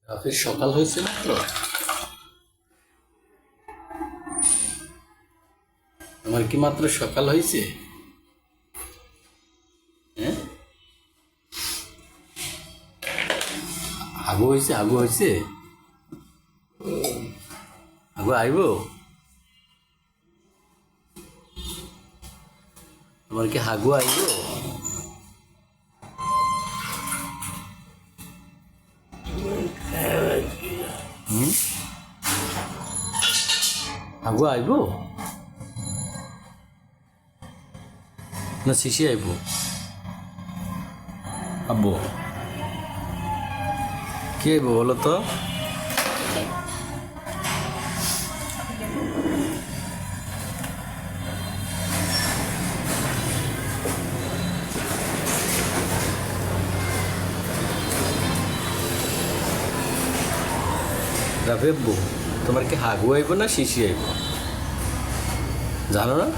রাফির সকাল হয়েছে মাত্র। আমার কি মাত্র সকাল হয়েছে? হ্যাঁ, আগু হয়েছে, আগু হয়েছে, আগু আইব। তোমার কি হাগু আইব? হুম, হাগু আইব না শিশি আইব? আব্বু কি আইব বলো তো? রাফি আব্বু, তোমার কি হাগু আইব না শিশি আইব? জানো না?